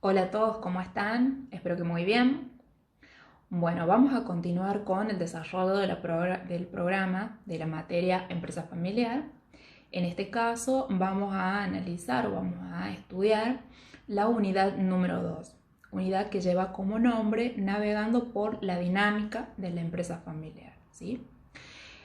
Hola a todos, ¿cómo están? Espero que muy bien. Bueno, vamos a continuar con el desarrollo del programa de la materia empresa familiar. En este caso vamos a analizar o vamos a estudiar la unidad número 2, unidad que lleva como nombre Navegando por la dinámica de la empresa familiar, ¿sí?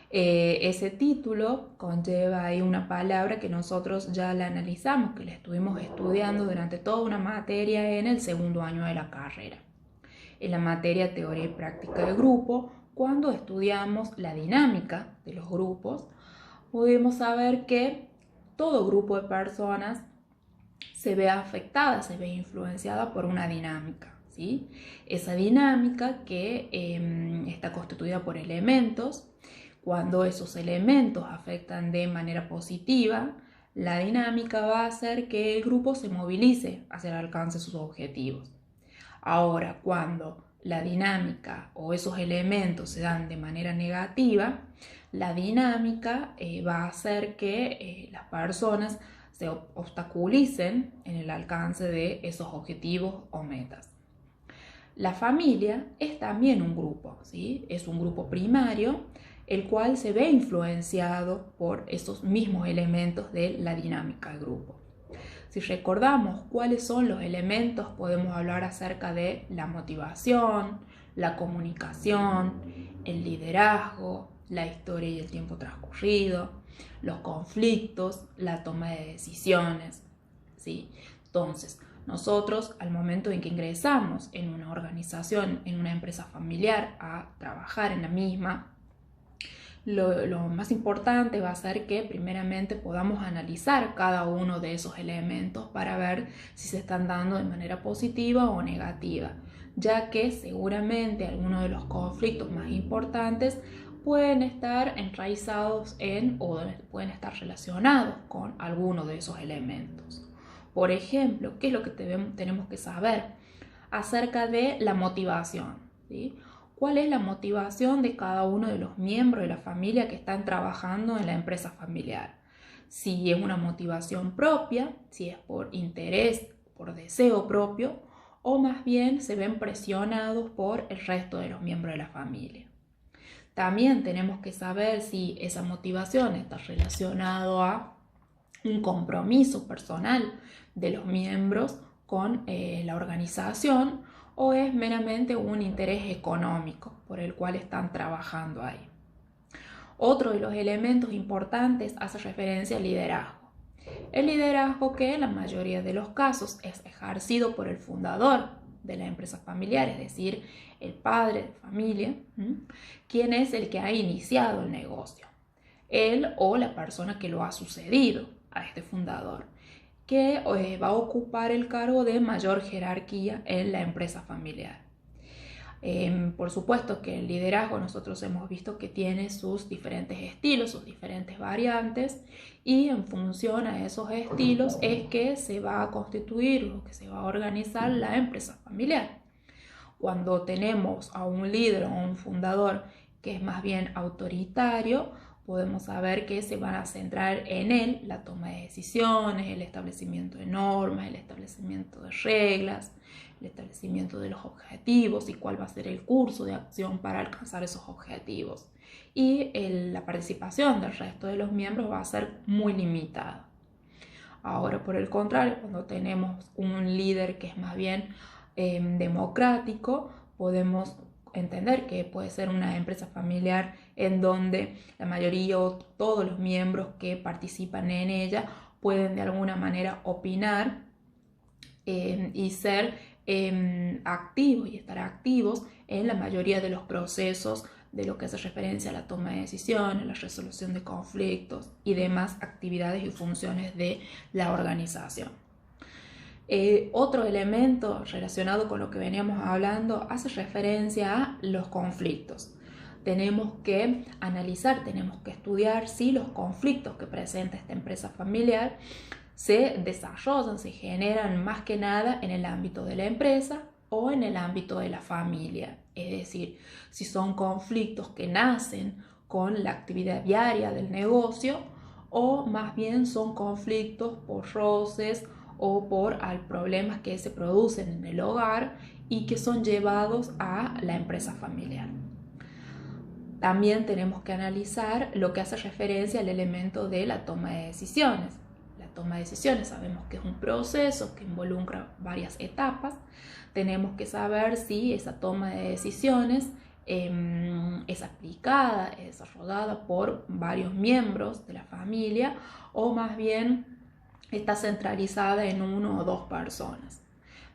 Ese título conlleva ahí una palabra que nosotros ya la analizamos, que la estuvimos estudiando durante toda una materia en el segundo año de la carrera. En la materia teoría y práctica de grupo, cuando estudiamos la dinámica de los grupos, pudimos saber que todo grupo de personas se ve afectada, se ve influenciada por una dinámica, ¿sí? Esa dinámica que está constituida por elementos. Cuando esos elementos afectan de manera positiva, la dinámica va a hacer que el grupo se movilice hacia el alcance de sus objetivos. Ahora, cuando la dinámica o esos elementos se dan de manera negativa, la dinámica va a hacer que las personas se obstaculicen en el alcance de esos objetivos o metas. La familia es también un grupo, ¿sí? Es un grupo primario, el cual se ve influenciado por esos mismos elementos de la dinámica del grupo. Si recordamos cuáles son los elementos, podemos hablar acerca de la motivación, la comunicación, el liderazgo, la historia y el tiempo transcurrido, los conflictos, la toma de decisiones, ¿sí? Entonces, nosotros al momento en que ingresamos en una organización, en una empresa familiar, a trabajar en la misma, lo más importante va a ser que primeramente podamos analizar cada uno de esos elementos para ver si se están dando de manera positiva o negativa, ya que seguramente algunos de los conflictos más importantes pueden estar enraizados en o pueden estar relacionados con alguno de esos elementos. Por ejemplo, ¿qué es lo que tenemos que saber acerca de la motivación? ¿Sí? ¿Cuál es la motivación de cada uno de los miembros de la familia que están trabajando en la empresa familiar? Si es una motivación propia, si es por interés, por deseo propio, o más bien se ven presionados por el resto de los miembros de la familia. También tenemos que saber si esa motivación está relacionada a un compromiso personal de los miembros con la organización o es meramente un interés económico por el cual están trabajando ahí. Otro de los elementos importantes hace referencia al liderazgo. El liderazgo que en la mayoría de los casos es ejercido por el fundador de la empresa familiar, es decir, el padre de familia, quien es el que ha iniciado el negocio, él o la persona que lo ha sucedido a este fundador, que va a ocupar el cargo de mayor jerarquía en la empresa familiar. Por supuesto que el liderazgo nosotros hemos visto que tiene sus diferentes estilos, sus diferentes variantes y en función a esos estilos es que se va a constituir o que se va a organizar la empresa familiar. Cuando tenemos a un líder o un fundador que es más bien autoritario, podemos saber que se van a centrar en él la toma de decisiones, el establecimiento de normas, el establecimiento de reglas, el establecimiento de los objetivos y cuál va a ser el curso de acción para alcanzar esos objetivos. Y la participación del resto de los miembros va a ser muy limitada. Ahora, por el contrario, cuando tenemos un líder que es más bien democrático, podemos entender que puede ser una empresa familiar en donde la mayoría o todos los miembros que participan en ella pueden de alguna manera opinar y ser activos y estar activos en la mayoría de los procesos de lo que hace referencia a la toma de decisiones, la resolución de conflictos y demás actividades y funciones de la organización. Otro elemento relacionado con lo que veníamos hablando hace referencia a los conflictos. Tenemos que analizar, tenemos que estudiar si los conflictos que presenta esta empresa familiar se desarrollan, se generan más que nada en el ámbito de la empresa o en el ámbito de la familia. Es decir, si son conflictos que nacen con la actividad diaria del negocio o más bien son conflictos por roces o por problemas que se producen en el hogar y que son llevados a la empresa familiar. También tenemos que analizar lo que hace referencia al elemento de la toma de decisiones. La toma de decisiones sabemos que es un proceso que involucra varias etapas. Tenemos que saber si esa toma de decisiones es aplicada, es desarrollada por varios miembros de la familia o más bien está centralizada en uno o dos personas.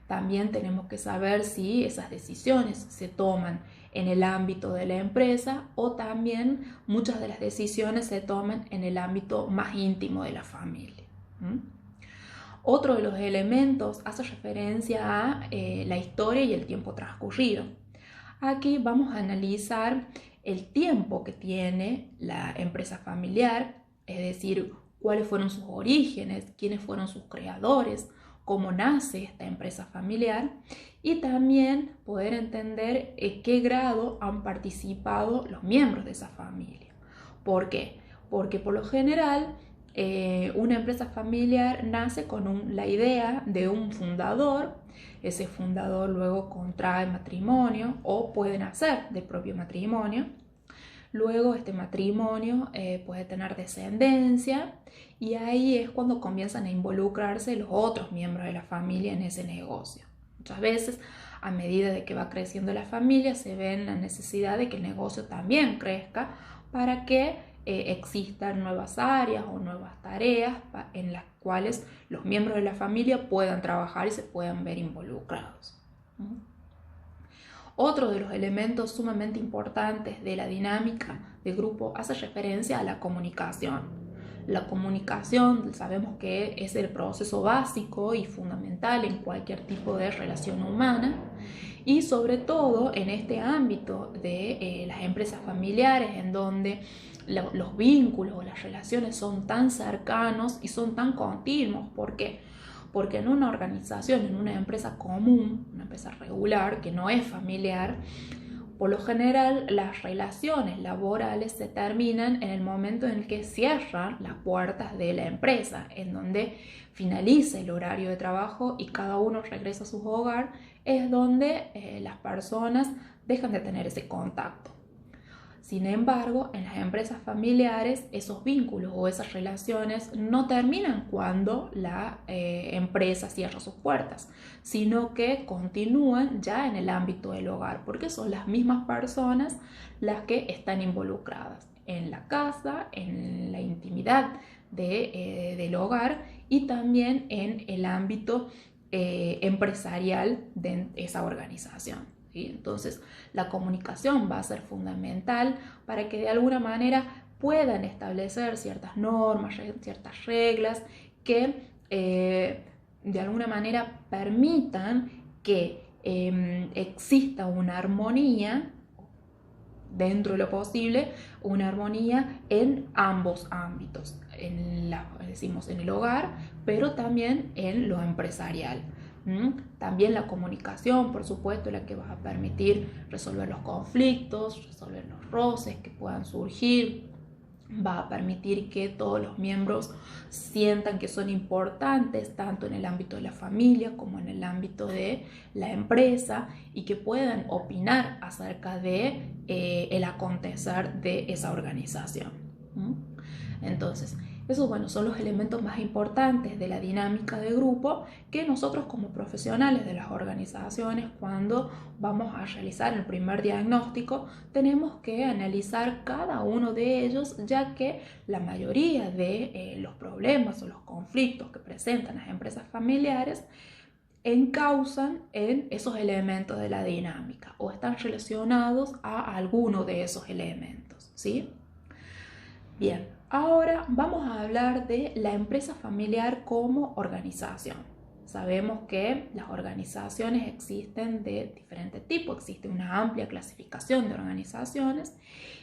También tenemos que saber si esas decisiones se toman en el ámbito de la empresa o también muchas de las decisiones se toman en el ámbito más íntimo de la familia. Otro de los elementos hace referencia a la historia y el tiempo transcurrido. Aquí vamos a analizar el tiempo que tiene la empresa familiar, es decir, cuáles fueron sus orígenes, quiénes fueron sus creadores, cómo nace esta empresa familiar y también poder entender en qué grado han participado los miembros de esa familia. ¿Por qué? Porque por lo general una empresa familiar nace con la idea de un fundador. Ese fundador luego contrae matrimonio o puede nacer del propio matrimonio. Luego este matrimonio puede tener descendencia y ahí es cuando comienzan a involucrarse los otros miembros de la familia en ese negocio. Muchas veces, a medida de que va creciendo la familia, se ve la necesidad de que el negocio también crezca para que existan nuevas áreas o nuevas tareas en las cuales los miembros de la familia puedan trabajar y se puedan ver involucrados. Otro de los elementos sumamente importantes de la dinámica de grupo hace referencia a la comunicación. La comunicación sabemos que es el proceso básico y fundamental en cualquier tipo de relación humana y sobre todo en este ámbito de las empresas familiares en donde los vínculos o las relaciones son tan cercanos y son tan continuos. ¿Por qué? Porque en una organización, en una empresa común, una empresa regular que no es familiar, por lo general las relaciones laborales se terminan en el momento en el que cierran las puertas de la empresa, en donde finaliza el horario de trabajo y cada uno regresa a su hogar, es donde las personas dejan de tener ese contacto. Sin embargo, en las empresas familiares, esos vínculos o esas relaciones no terminan cuando la empresa cierra sus puertas, sino que continúan ya en el ámbito del hogar, porque son las mismas personas las que están involucradas en la casa, en la intimidad del hogar y también en el ámbito empresarial de esa organización. ¿Sí? Entonces, la comunicación va a ser fundamental para que de alguna manera puedan establecer ciertas normas, ciertas reglas que de alguna manera permitan que exista una armonía dentro de lo posible, una armonía en ambos ámbitos, decimos en el hogar, pero también en lo empresarial. También la comunicación, por supuesto, la que va a permitir resolver los conflictos, resolver los roces que puedan surgir, va a permitir que todos los miembros sientan que son importantes tanto en el ámbito de la familia como en el ámbito de la empresa y que puedan opinar acerca de el acontecer de esa organización. Entonces, esos son los elementos más importantes de la dinámica de grupo que nosotros como profesionales de las organizaciones, cuando vamos a realizar el primer diagnóstico, tenemos que analizar cada uno de ellos, ya que la mayoría de los problemas o los conflictos que presentan las empresas familiares encausan en esos elementos de la dinámica o están relacionados a alguno de esos elementos, ¿sí? Bien, ahora vamos a hablar de la empresa familiar como organización. Sabemos que las organizaciones existen de diferentes tipos, existe una amplia clasificación de organizaciones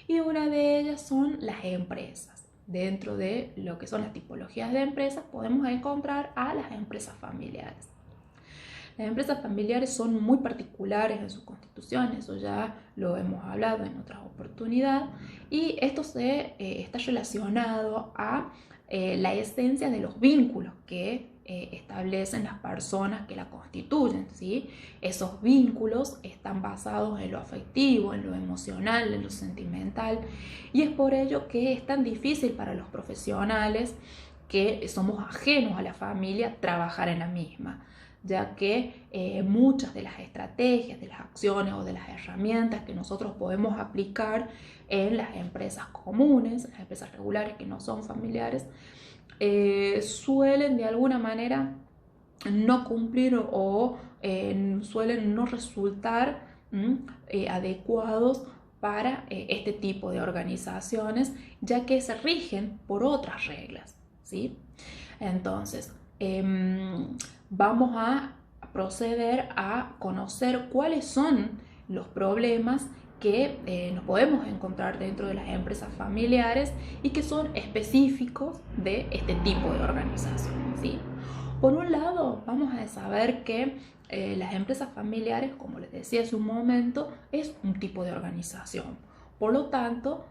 y una de ellas son las empresas. Dentro de lo que son las tipologías de empresas podemos encontrar a las empresas familiares. Las empresas familiares son muy particulares en su constitución, eso ya lo hemos hablado en otras oportunidades, y esto está relacionado a la esencia de los vínculos que establecen las personas que la constituyen, ¿sí? Esos vínculos están basados en lo afectivo, en lo emocional, en lo sentimental, y es por ello que es tan difícil para los profesionales que somos ajenos a la familia trabajar en la misma, ya que muchas de las estrategias, de las acciones o de las herramientas que nosotros podemos aplicar en las empresas comunes, en las empresas regulares que no son familiares, suelen de alguna manera no cumplir o suelen no resultar adecuados para este tipo de organizaciones, ya que se rigen por otras reglas, ¿sí? Entonces, vamos a proceder a conocer cuáles son los problemas que nos podemos encontrar dentro de las empresas familiares y que son específicos de este tipo de organización, ¿sí? Por un lado, vamos a saber que las empresas familiares, como les decía hace un momento, es un tipo de organización. Por lo tanto,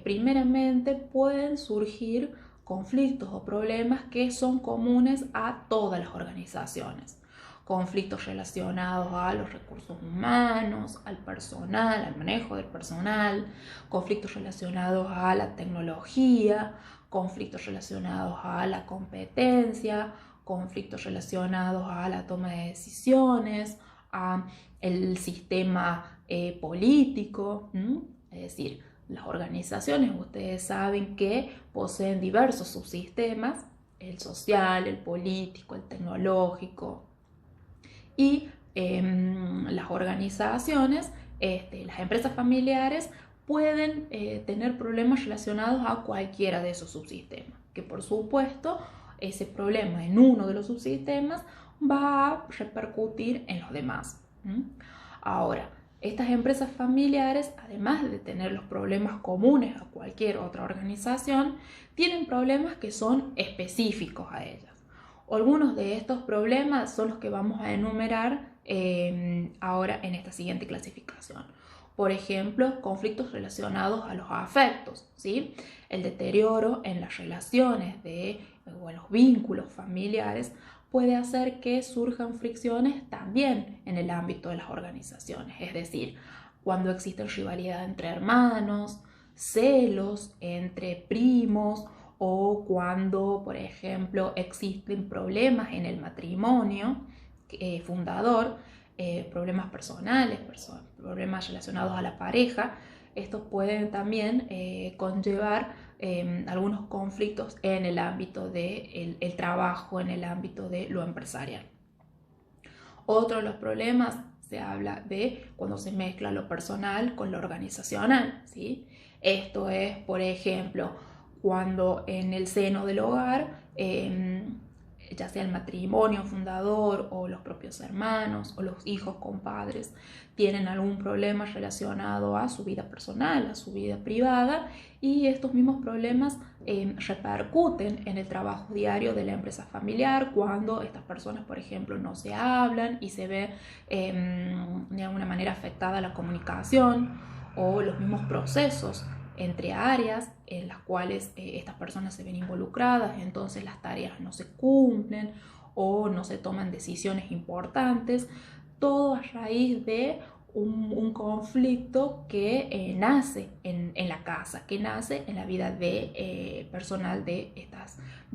primeramente pueden surgir conflictos o problemas que son comunes a todas las organizaciones. Conflictos relacionados a los recursos humanos, al personal, al manejo del personal, conflictos relacionados a la tecnología, conflictos relacionados a la competencia, conflictos relacionados a la toma de decisiones, a el sistema político, es decir, las organizaciones, ustedes saben que poseen diversos subsistemas, el social, el político, el tecnológico, y las organizaciones, las empresas familiares pueden tener problemas relacionados a cualquiera de esos subsistemas, que por supuesto ese problema en uno de los subsistemas va a repercutir en los demás. Ahora, estas empresas familiares, además de tener los problemas comunes a cualquier otra organización, tienen problemas que son específicos a ellas. Algunos de estos problemas son los que vamos a enumerar ahora en esta siguiente clasificación. Por ejemplo, conflictos relacionados a los afectos, ¿sí? El deterioro en las relaciones o en los vínculos familiares puede hacer que surjan fricciones también en el ámbito de las organizaciones, es decir, cuando existe rivalidad entre hermanos, celos entre primos, o cuando, por ejemplo, existen problemas en el matrimonio fundador, problemas personales, problemas relacionados a la pareja. Estos pueden también conllevar algunos conflictos en el ámbito del trabajo, en el ámbito de lo empresarial. Otro de los problemas se habla de cuando se mezcla lo personal con lo organizacional, ¿sí? Esto es, por ejemplo, cuando en el seno del hogar, ya sea el matrimonio fundador o los propios hermanos o los hijos con padres, tienen algún problema relacionado a su vida personal, a su vida privada, y estos mismos problemas repercuten en el trabajo diario de la empresa familiar cuando estas personas, por ejemplo, no se hablan y se ve de alguna manera afectada la comunicación o los mismos procesos entre áreas en las cuales estas personas se ven involucradas, entonces las tareas no se cumplen o no se toman decisiones importantes, todo a raíz de un conflicto que nace en la casa, que nace en la vida personal de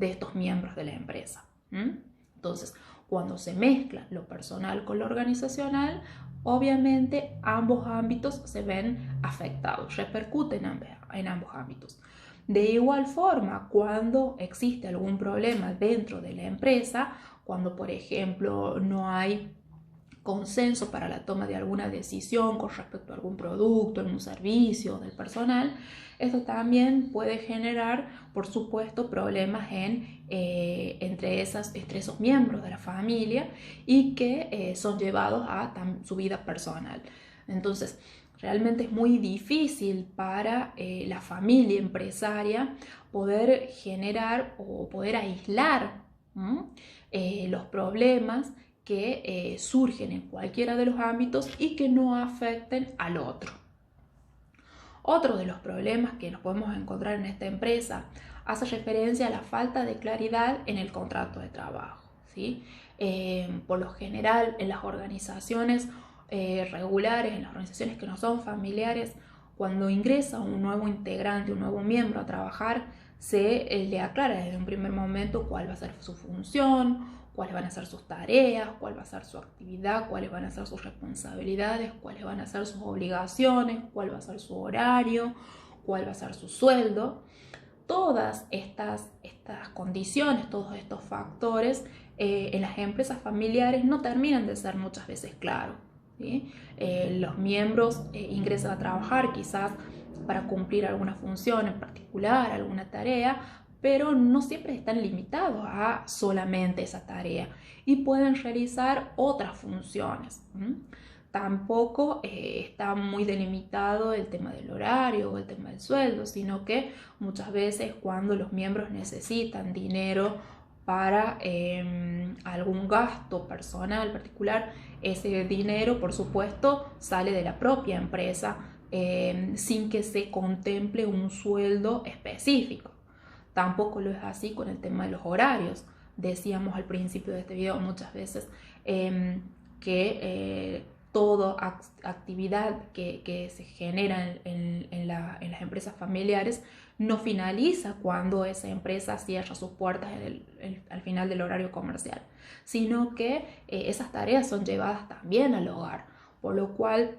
estos miembros de la empresa. Entonces, cuando se mezcla lo personal con lo organizacional, obviamente ambos ámbitos se ven afectados, repercuten en ambos ámbitos. De igual forma, cuando existe algún problema dentro de la empresa, cuando por ejemplo no hay consenso para la toma de alguna decisión con respecto a algún producto, algún servicio del personal, esto también puede generar, por supuesto, problemas entre esos miembros de la familia y que son llevados a su vida personal. Entonces, realmente es muy difícil para la familia empresaria poder generar o poder aislar los problemas que surgen en cualquiera de los ámbitos y que no afecten al otro. Otro de los problemas que nos podemos encontrar en esta empresa hace referencia a la falta de claridad en el contrato de trabajo, ¿sí? Por lo general, en las organizaciones regulares, en las organizaciones que no son familiares, cuando ingresa un nuevo integrante, un nuevo miembro a trabajar, se le aclara desde un primer momento cuál va a ser su función, cuáles van a ser sus tareas, cuál va a ser su actividad, cuáles van a ser sus responsabilidades, cuáles van a ser sus obligaciones, cuál va a ser su horario, cuál va a ser su sueldo. Todas estas condiciones, todos estos factores en las empresas familiares no terminan de ser muchas veces claros, ¿sí? Los miembros ingresan a trabajar quizás para cumplir alguna función en particular, alguna tarea, pero no siempre están limitados a solamente esa tarea y pueden realizar otras funciones. Tampoco está muy delimitado el tema del horario o el tema del sueldo, sino que muchas veces cuando los miembros necesitan dinero para algún gasto personal particular, ese dinero, por supuesto, sale de la propia empresa sin que se contemple un sueldo específico. Tampoco lo es así con el tema de los horarios. Decíamos al principio de este video muchas veces que toda actividad que se genera en las empresas familiares no finaliza cuando esa empresa cierra sus puertas al final del horario comercial, sino que esas tareas son llevadas también al hogar, por lo cual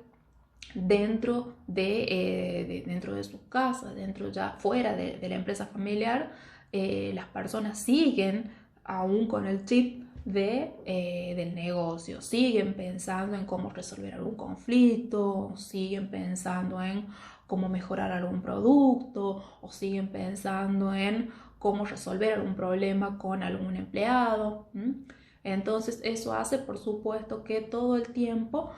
dentro de su casa, dentro ya fuera de la empresa familiar, las personas siguen aún con el chip del negocio, siguen pensando en cómo resolver algún conflicto, siguen pensando en cómo mejorar algún producto o siguen pensando en cómo resolver algún problema con algún empleado. Entonces eso hace, por supuesto, que todo el tiempo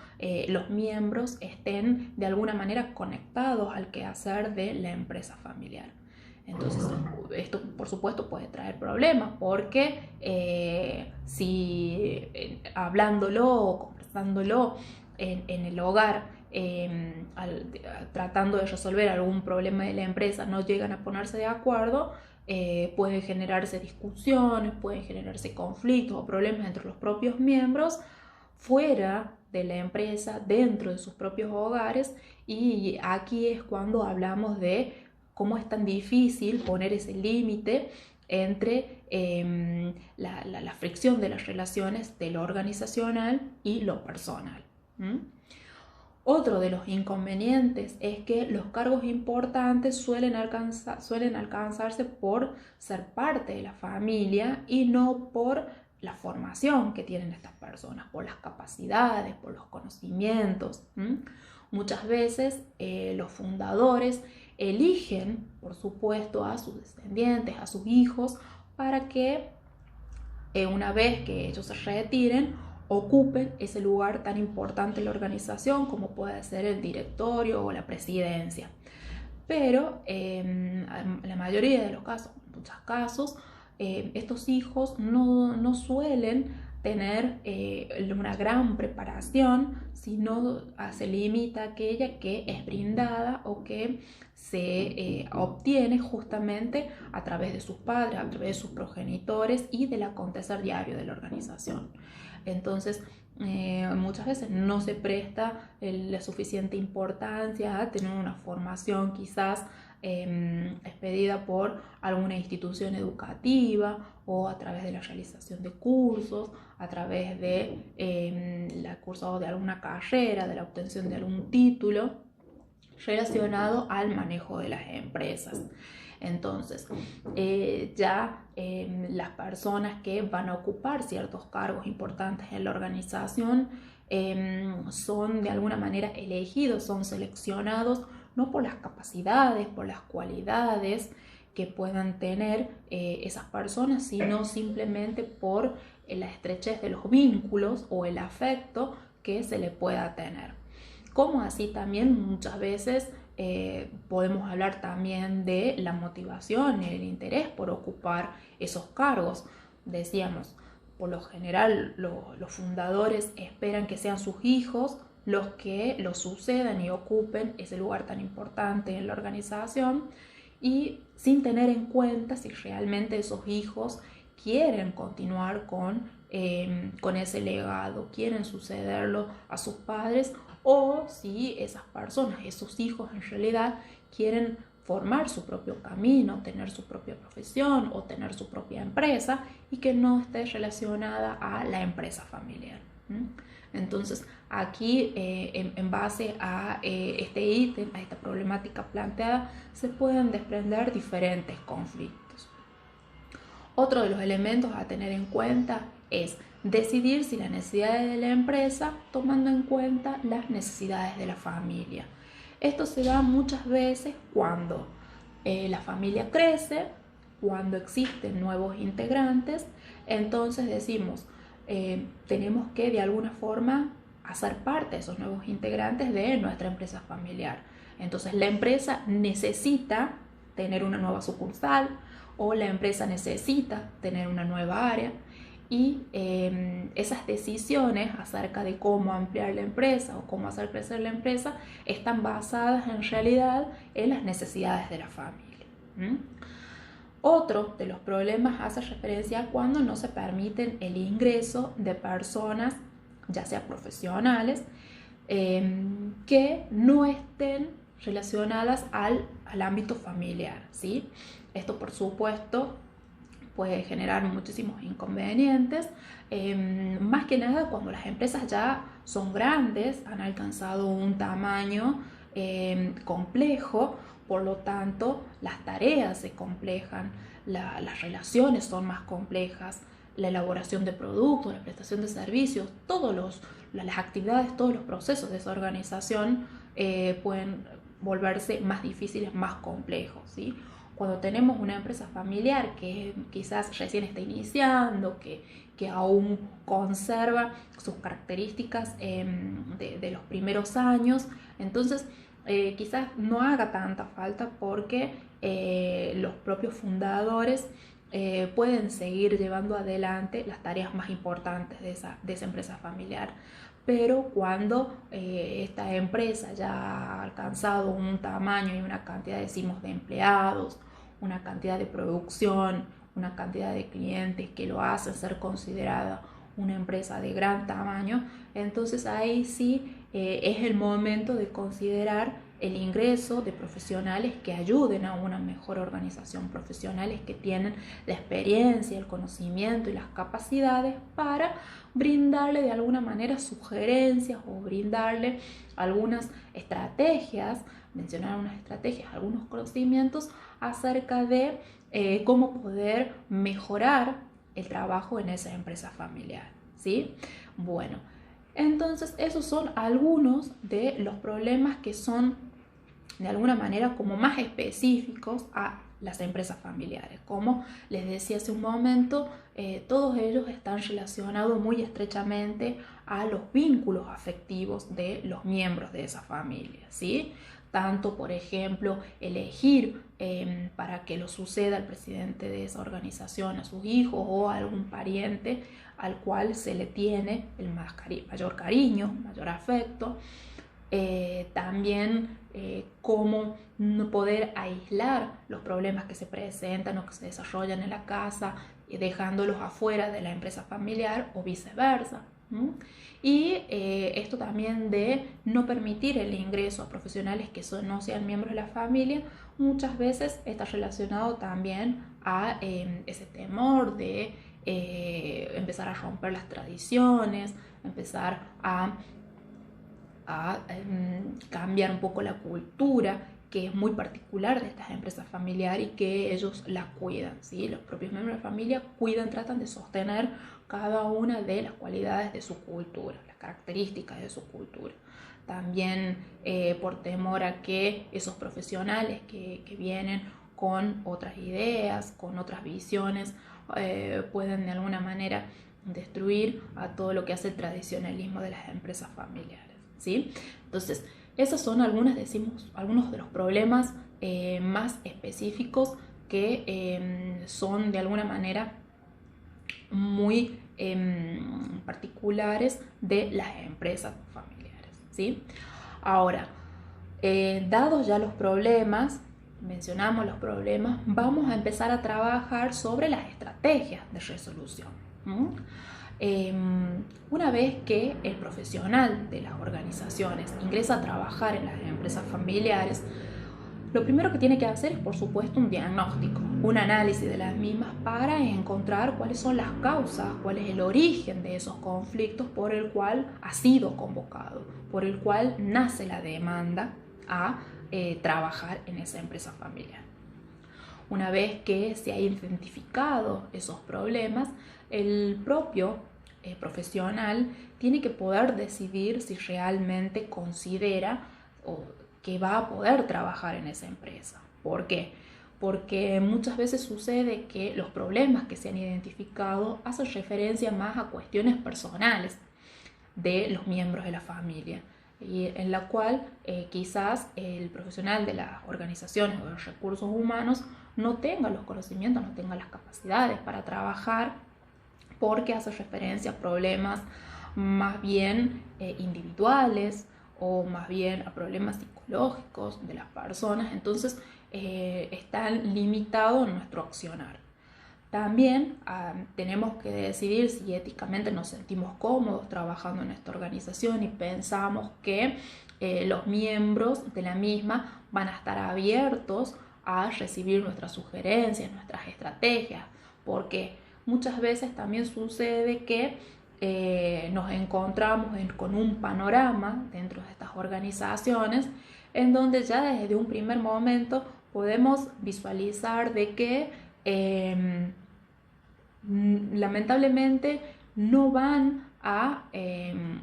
los miembros estén de alguna manera conectados al quehacer de la empresa familiar. Entonces esto, por supuesto, puede traer problemas porque si hablándolo o conversándolo en el hogar, tratando de resolver algún problema de la empresa, no llegan a ponerse de acuerdo, pueden generarse discusiones, pueden generarse conflictos o problemas entre los propios miembros fuera de la empresa, dentro de sus propios hogares, y aquí es cuando hablamos de cómo es tan difícil poner ese límite entre la fricción de las relaciones de lo organizacional y lo personal. Otro de los inconvenientes es que los cargos importantes suelen alcanzarse por ser parte de la familia y no por la formación que tienen estas personas, por las capacidades, por los conocimientos. Muchas veces los fundadores eligen, por supuesto, a sus descendientes, a sus hijos, para que una vez que ellos se retiren, ocupen ese lugar tan importante en la organización como puede ser el directorio o la presidencia. Pero en la mayoría de los casos, en muchos casos, estos hijos no suelen tener una gran preparación, sino se limita a aquella que es brindada o que se obtiene justamente a través de sus padres, a través de sus progenitores y del acontecer diario de la organización. Entonces, muchas veces no se presta la suficiente importancia a tener una formación quizás expedida por alguna institución educativa o a través de la realización de cursos, a través de la cursado de alguna carrera, de la obtención de algún título relacionado al manejo de las empresas. Entonces, las personas que van a ocupar ciertos cargos importantes en la organización son de alguna manera elegidos, son seleccionados no por las capacidades, por las cualidades que puedan tener esas personas, sino simplemente por la estrechez de los vínculos o el afecto que se le pueda tener. Como así también muchas veces podemos hablar también de la motivación y el interés por ocupar esos cargos. Decíamos, por lo general los fundadores esperan que sean sus hijos los que los sucedan y ocupen ese lugar tan importante en la organización, y sin tener en cuenta si realmente esos hijos quieren continuar con con ese legado, quieren sucederlo a sus padres, o si esas personas, esos hijos en realidad quieren formar su propio camino, tener su propia profesión o tener su propia empresa y que no esté relacionada a la empresa familiar. Entonces aquí en base a este ítem, a esta problemática planteada, se pueden desprender diferentes conflictos. Otro de los elementos a tener en cuenta es decidir si las necesidades de la empresa tomando en cuenta las necesidades de la familia. Esto se da muchas veces cuando la familia crece, cuando existen nuevos integrantes, entonces decimos, tenemos que de alguna forma hacer parte de esos nuevos integrantes de nuestra empresa familiar. Entonces la empresa necesita tener una nueva sucursal o la empresa necesita tener una nueva área. Y esas decisiones acerca de cómo ampliar la empresa o cómo hacer crecer la empresa están basadas en realidad en las necesidades de la familia. Otro de los problemas hace referencia a cuando no se permiten el ingreso de personas, ya sea profesionales, que no estén relacionadas al ámbito familiar, ¿sí? Esto, por supuesto, puede generar muchísimos inconvenientes, más que nada cuando las empresas ya son grandes, han alcanzado un tamaño complejo, por lo tanto las tareas se complejan, las relaciones son más complejas, la elaboración de productos, la prestación de servicios, las actividades, todos los procesos de esa organización pueden volverse más difíciles, más complejos, ¿sí? Cuando tenemos una empresa familiar que quizás recién está iniciando, que aún conserva sus características de los primeros años, entonces quizás no haga tanta falta porque los propios fundadores pueden seguir llevando adelante las tareas más importantes de esa empresa familiar. Pero cuando esta empresa ya ha alcanzado un tamaño y una cantidad, decimos, de empleados, una cantidad de producción, una cantidad de clientes que lo hacen ser considerada una empresa de gran tamaño, entonces ahí sí es el momento de considerar el ingreso de profesionales que ayuden a una mejor organización, profesionales que tienen la experiencia, el conocimiento y las capacidades para brindarle de alguna manera sugerencias o brindarle algunas estrategias, mencionar unas estrategias, algunos conocimientos acerca de cómo poder mejorar el trabajo en esa empresa familiar, ¿sí? Bueno, entonces esos son algunos de los problemas que son de alguna manera como más específicos a las empresas familiares. Como les decía hace un momento, todos ellos están relacionados muy estrechamente a los vínculos afectivos de los miembros de esa familia, ¿sí? Tanto, por ejemplo, elegir para que lo suceda el presidente de esa organización a sus hijos o a algún pariente al cual se le tiene el mayor cariño, mayor afecto. También cómo no poder aislar los problemas que se presentan o que se desarrollan en la casa, dejándolos afuera de la empresa familiar o viceversa. Y esto también de no permitir el ingreso a profesionales que no sean miembros de la familia, muchas veces está relacionado también a ese temor de empezar a romper las tradiciones, empezar a cambiar un poco la cultura que es muy particular de estas empresas familiares y que ellos la cuidan, ¿sí? Los propios miembros de la familia cuidan, tratan de sostener cada una de las cualidades de su cultura, las características de su cultura. También por temor a que esos profesionales que vienen con otras ideas, con otras visiones, pueden de alguna manera destruir a todo lo que hace el tradicionalismo de las empresas familiares, ¿sí? Entonces, esos son algunos de los problemas más específicos que son de alguna manera muy particulares de las empresas familiares, ¿sí? Ahora, dados ya los problemas, mencionamos los problemas, vamos a empezar a trabajar sobre las estrategias de resolución. Una vez que el profesional de las organizaciones ingresa a trabajar en las empresas familiares, lo primero que tiene que hacer es, por supuesto, un diagnóstico, un análisis de las mismas para encontrar cuáles son las causas, cuál es el origen de esos conflictos por el cual ha sido convocado, por el cual nace la demanda a trabajar en esa empresa familiar. Una vez que se ha identificado esos problemas, el propio profesional tiene que poder decidir si realmente considera que va a poder trabajar en esa empresa. ¿Por qué? Porque muchas veces sucede que los problemas que se han identificado hacen referencia más a cuestiones personales de los miembros de la familia, y en la cual quizás el profesional de las organizaciones o de los recursos humanos no tenga los conocimientos, no tenga las capacidades para trabajar, porque hace referencia a problemas más bien individuales o más bien a problemas psicológicos de las personas. Entonces están limitados en nuestro accionar. También tenemos que decidir si éticamente nos sentimos cómodos trabajando en esta organización y pensamos que los miembros de la misma van a estar abiertos a recibir nuestras sugerencias, nuestras estrategias, porque muchas veces también sucede que nos encontramos con un panorama dentro de estas organizaciones en donde ya desde un primer momento podemos visualizar de que lamentablemente no van a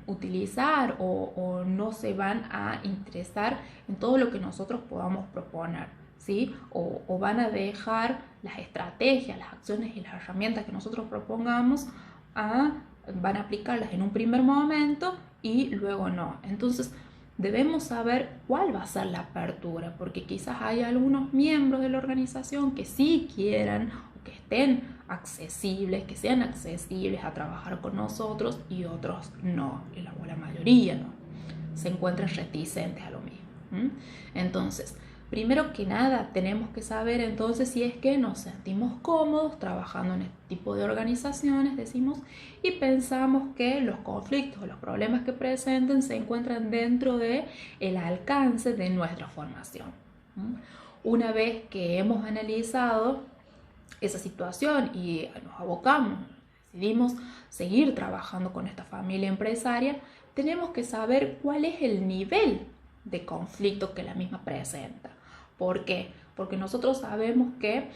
utilizar o no se van a interesar en todo lo que nosotros podamos proponer, ¿sí? O van a dejar las estrategias, las acciones y las herramientas que nosotros propongamos, van a aplicarlas en un primer momento y luego no. Entonces debemos saber cuál va a ser la apertura, porque quizás hay algunos miembros de la organización que sí quieran o que estén accesibles, que sean accesibles a trabajar con nosotros, y otros no, o la mayoría no, se encuentran reticentes a lo mismo. Entonces, primero que nada, tenemos que saber entonces si es que nos sentimos cómodos trabajando en este tipo de organizaciones, decimos, y pensamos que los conflictos o los problemas que presenten se encuentran dentro del alcance de nuestra formación. Una vez que hemos analizado esa situación y nos abocamos, decidimos seguir trabajando con esta familia empresaria, tenemos que saber cuál es el nivel de conflicto que la misma presenta. ¿Por qué? Porque nosotros sabemos que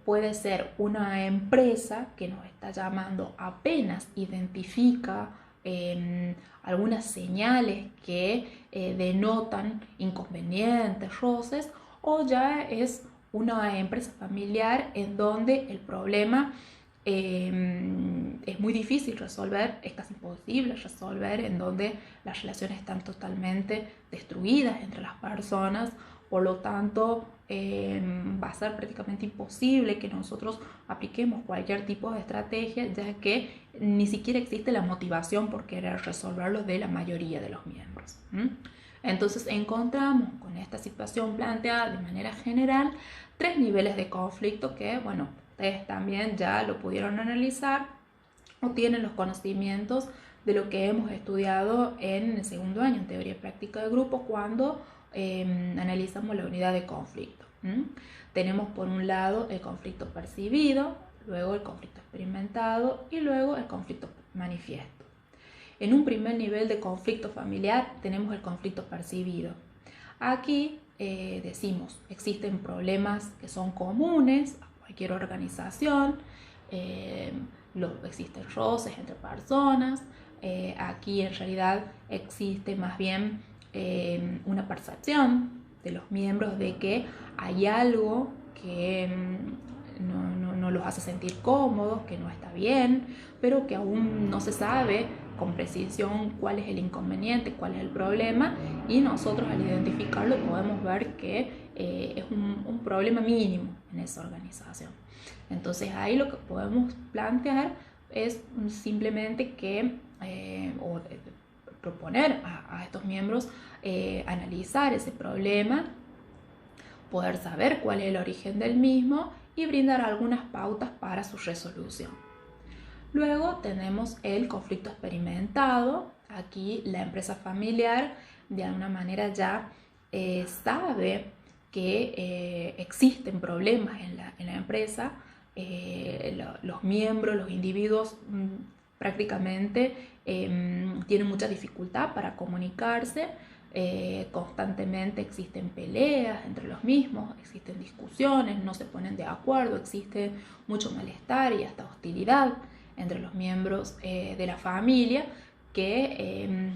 puede ser una empresa que nos está llamando, apenas identifica algunas señales que denotan inconvenientes, roces, o ya es una empresa familiar en donde el problema es muy difícil resolver, es casi imposible resolver, en donde las relaciones están totalmente destruidas entre las personas. Por lo tanto, va a ser prácticamente imposible que nosotros apliquemos cualquier tipo de estrategia, ya que ni siquiera existe la motivación por querer resolverlo de la mayoría de los miembros. Entonces encontramos con esta situación planteada de manera general 3 niveles de conflicto que, bueno, ustedes también ya lo pudieron analizar o tienen los conocimientos de lo que hemos estudiado en el segundo año en teoría y práctica de grupo cuando analizamos la unidad de conflicto. Tenemos por un lado el conflicto percibido, luego el conflicto experimentado y luego el conflicto manifiesto. En un primer nivel de conflicto familiar tenemos el conflicto percibido. Aquí decimos, existen problemas que son comunes a cualquier organización, existen roces entre personas, aquí en realidad existe más bien una percepción de los miembros de que hay algo que no los hace sentir cómodos, que no está bien, pero que aún no se sabe con precisión cuál es el inconveniente, cuál es el problema, y nosotros al identificarlo podemos ver que es un problema mínimo en esa organización. Entonces ahí lo que podemos plantear es simplemente que proponer a estos miembros analizar ese problema, poder saber cuál es el origen del mismo y brindar algunas pautas para su resolución. Luego tenemos el conflicto experimentado. Aquí la empresa familiar de alguna manera ya sabe que existen problemas en la empresa. Los miembros, los individuos prácticamente tienen mucha dificultad para comunicarse. Constantemente existen peleas entre los mismos, existen discusiones, no se ponen de acuerdo, existe mucho malestar y hasta hostilidad entre los miembros de la familia, que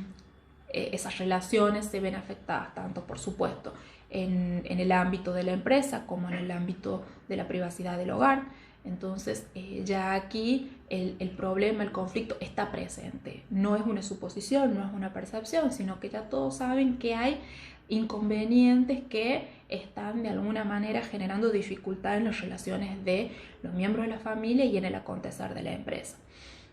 esas relaciones se ven afectadas tanto, por supuesto, en el ámbito de la empresa como en el ámbito de la privacidad del hogar. Entonces ya aquí el problema, el conflicto está presente. No es una suposición, no es una percepción, sino que ya todos saben que hay inconvenientes que están de alguna manera generando dificultad en las relaciones de los miembros de la familia y en el acontecer de la empresa.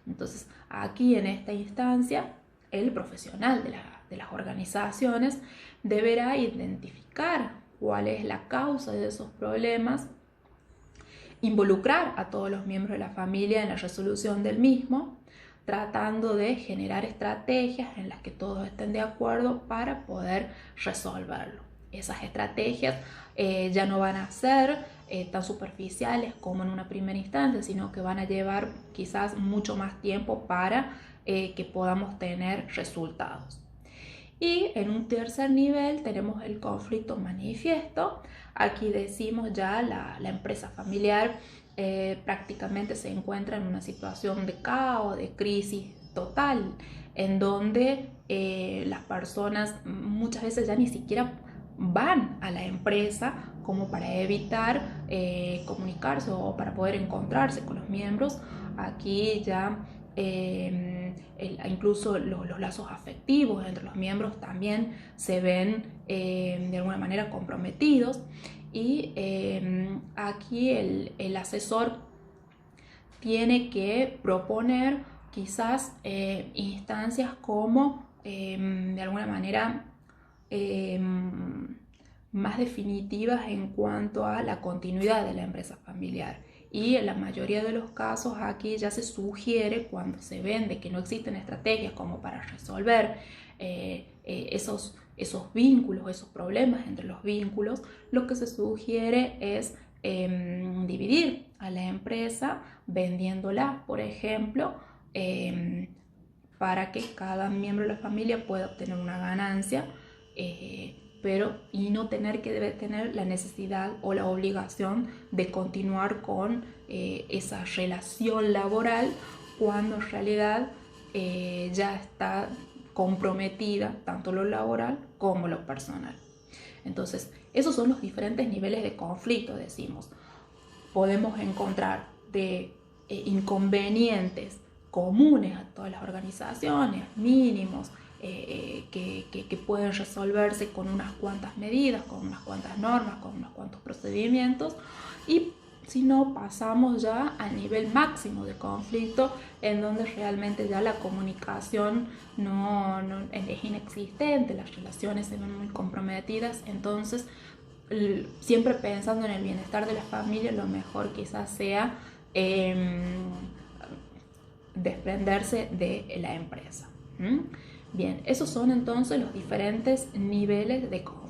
Entonces aquí en esta instancia el profesional de las organizaciones deberá identificar cuál es la causa de esos problemas, involucrar a todos los miembros de la familia en la resolución del mismo, tratando de generar estrategias en las que todos estén de acuerdo para poder resolverlo. Esas estrategias ya no van a ser tan superficiales como en una primera instancia, sino que van a llevar quizás mucho más tiempo para que podamos tener resultados. Y en un tercer nivel tenemos el conflicto manifiesto. Aquí decimos ya la empresa familiar prácticamente se encuentra en una situación de caos, de crisis total, en donde las personas muchas veces ya ni siquiera van a la empresa como para evitar comunicarse o para poder encontrarse con los miembros. Aquí ya incluso los lazos afectivos entre los miembros también se ven de alguna manera comprometidos, y aquí el asesor tiene que proponer quizás instancias como de alguna manera más definitivas en cuanto a la continuidad de la empresa familiar. Y en la mayoría de los casos aquí ya se sugiere, cuando se ven de que no existen estrategias como para resolver esos vínculos, esos problemas entre los vínculos, lo que se sugiere es dividir a la empresa vendiéndola, por ejemplo, para que cada miembro de la familia pueda obtener una ganancia, y no tener que tener la necesidad o la obligación de continuar con esa relación laboral cuando en realidad ya está comprometida tanto lo laboral como lo personal. Entonces, esos son los diferentes niveles de conflicto, decimos. Podemos encontrar de inconvenientes comunes a todas las organizaciones, mínimos, que pueden resolverse con unas cuantas medidas, con unas cuantas normas, con unos cuantos procedimientos, y si no, pasamos ya al nivel máximo de conflicto, en donde realmente ya la comunicación no es inexistente, las relaciones se ven muy comprometidas. Entonces, siempre pensando en el bienestar de la familia, lo mejor quizás sea desprenderse de la empresa. Bien, esos son entonces los diferentes niveles de conflicto.